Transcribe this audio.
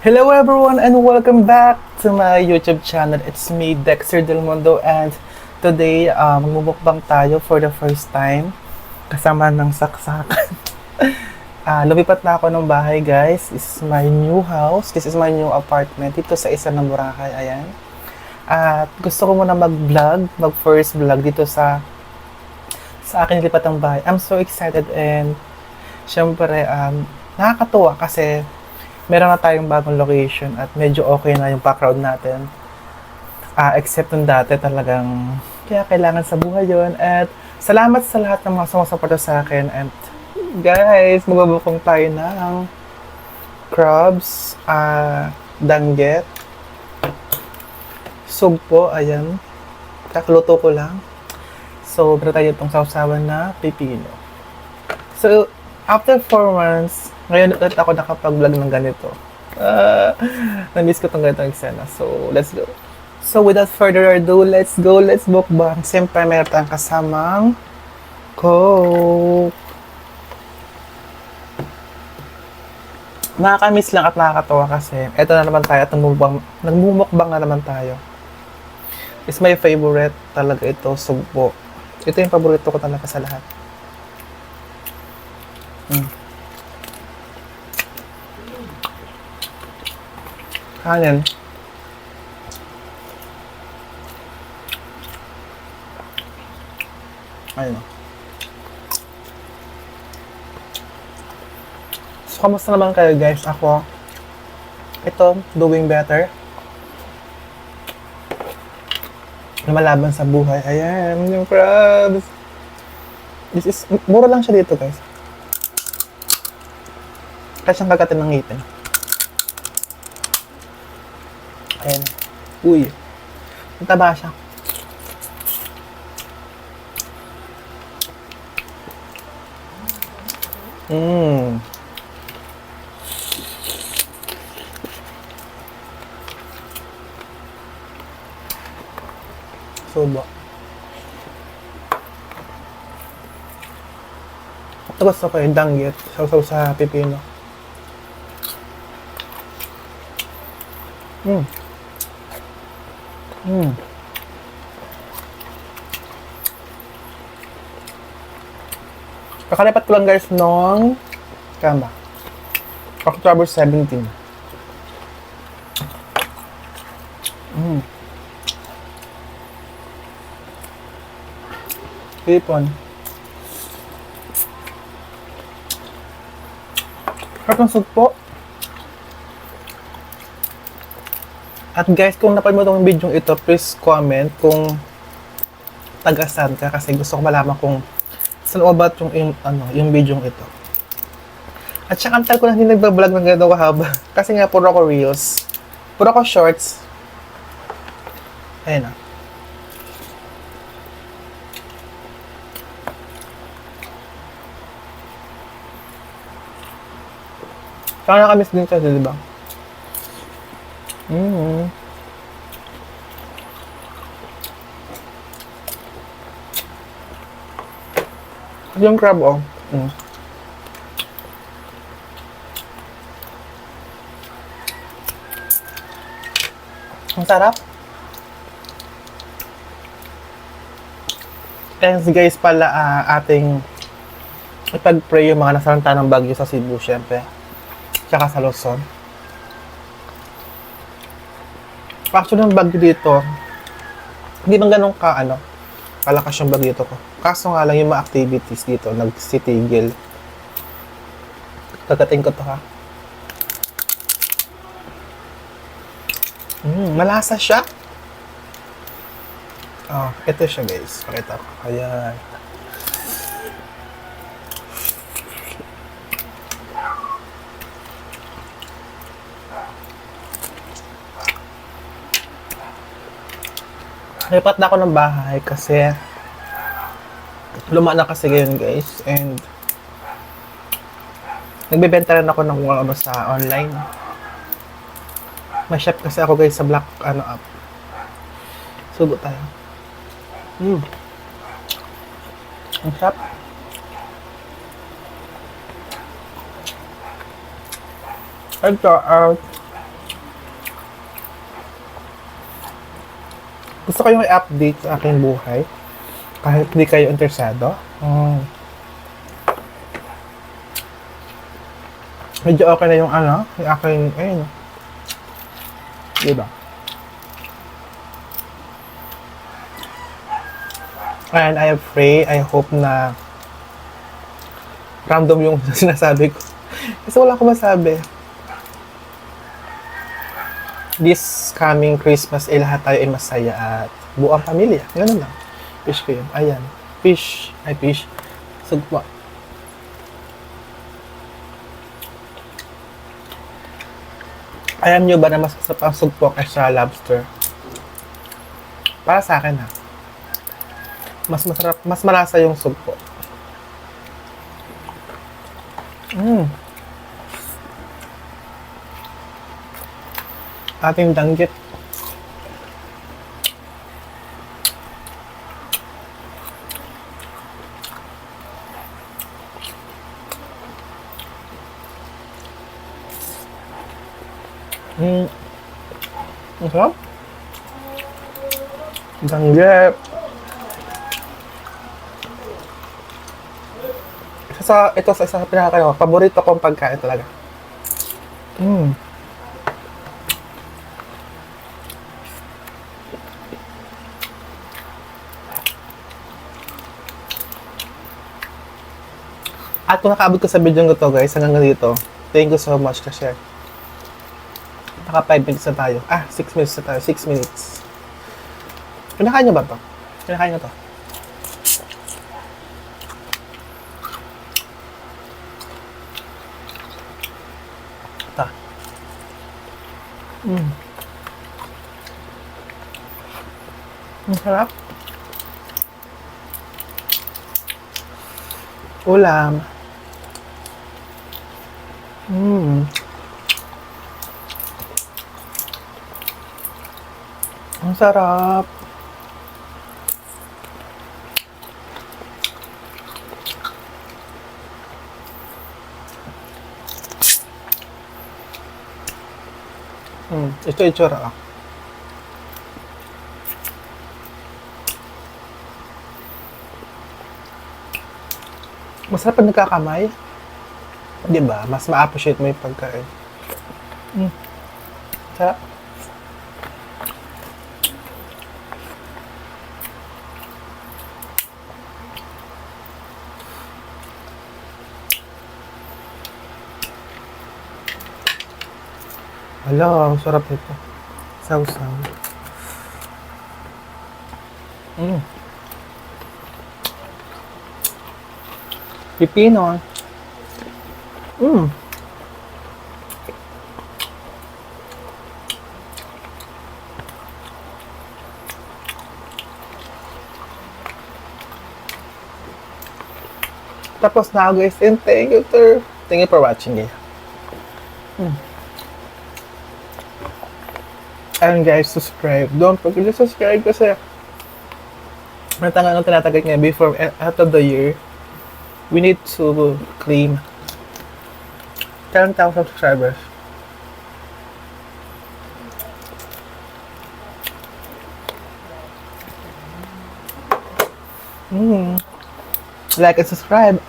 Hello everyone and welcome back to my YouTube channel. It's me, Dexter Del Mundo, and today magmumukbang tayo for the first time kasama ng saksakan. Lumipat na ako ng bahay, guys. This is my new house. This is my new apartment dito sa isa ng Boracay. Ayan. At gusto ko muna mag-vlog, mag-first vlog dito sa akin lipat ng bahay. I'm so excited and syempre nakakatuwa kasi meron na tayong bagong location at medyo okay na yung background natin. Except nung dati talagang kaya kailangan sa buhay yon. At salamat sa lahat ng mga sumusuporta sa akin. And guys, magbubukong tayo ng crabs, danggit, sugpo, ayan. Kakluto ko lang. So, meron tayo itong sausawan na pipino. So, after 4 months, ngayon ulit ako nakapag-vlog ng ganito. Na-miss ko itong ganitong eksena. So, let's go. So, without further ado, let's go. Let's mukbang. Siyempre, meron tayong kasamang Coke. Nakakamiss lang at nakakatawa kasi eto na naman tayo at nagmumukbang na naman tayo. It's my favorite talaga ito, sugpo. Ito yung paborito ko talaga sa lahat. Kanin. Ayun. So, kamusta naman kayo, guys? Ako, ito, doing better. Lumalaban sa buhay. Ayan, yung crabs. This is, mura lang siya dito, guys. Kaya siyang kagatin ng ngipin. Ayan. Uy. Mataba siya. Subo. Ito gusto ko yung danggit. Sausaw sa pipino. Kakalipat ko lang, guys, nung kama. October 17. Hipon. Harap ng sugpo. At guys, kung napanood mo itong video ito, please comment kung taga-saan ka kasi gusto ko malaman kung saan about yung video ito. At saka antal ko na hindi nagbablog ng ganito kahaba. Kasi nga puro ako reels. Puro ako shorts. Ayan na. Saka nakamiss din kasi, di ba? Yung crab, oh. Ang sarap. Thanks, guys, pala ating ipag-pray yung mga nasalanta ng bagyo sa Cebu, syempre. Tsaka sa Luzon. Actually, yung bagyo dito, hindi man ganun kalakas yung bagyo dito ko. Kaso nga lang yung mga activities dito, nagsitigil. Kagating ko to, ha. Malasa siya. Ito siya, guys. Pakita ko. Ayan. Lipat na ako ng bahay kasi luma na kasi ngayon, guys, and nagbebenta rin ako ng sa online. May shop kasi ako, guys, sa Black app. Subo tayo. Ang sarap. Ito, Gusto ko yung i-update sa aking buhay. Kahit hindi kayo interesado. Medyo okay na yung yung aking, ayun. Diba? And I pray, I hope na random yung sinasabi ko. Kasi wala ko masabi. This coming Christmas, lahat tayo ay masaya at buong pamilya. Ganun lang. Fish ko yun. Ayan. Fish. Ay, fish. Sugpo. Alam nyo ba na mas masarap ang sugpo kaysa lobster? Para sa akin ha. Mas masarap, mas malasa yung sugpo. Ating danggit. Ang sarap. Danggit. Ito sa isa sa paborito kong pagkain talaga. At kung nakaabot ko sa video ko to guys, hanggang dito, thank you so much kasi naka 5 minutes na tayo. 6 minutes na tayo. 6 minutes. Kinakain nyo ba to? Kinakain nyo to? Ito. Ang sarap. Ulam. Ang sarap. Ito itsura ah. Masarap pag nagkakamay. Diba? Mas ma-appreciate mo yung pagkain. Sarap. Hala, ang sarap nito. Sausaw. Pipino. Tapos na ako guys, and thank you for watching guys. And guys, subscribe. Don't forget to subscribe kasi matagal ng tinatagal nga before end of the year. We need to claim 10,000 subscribers. Like and subscribe.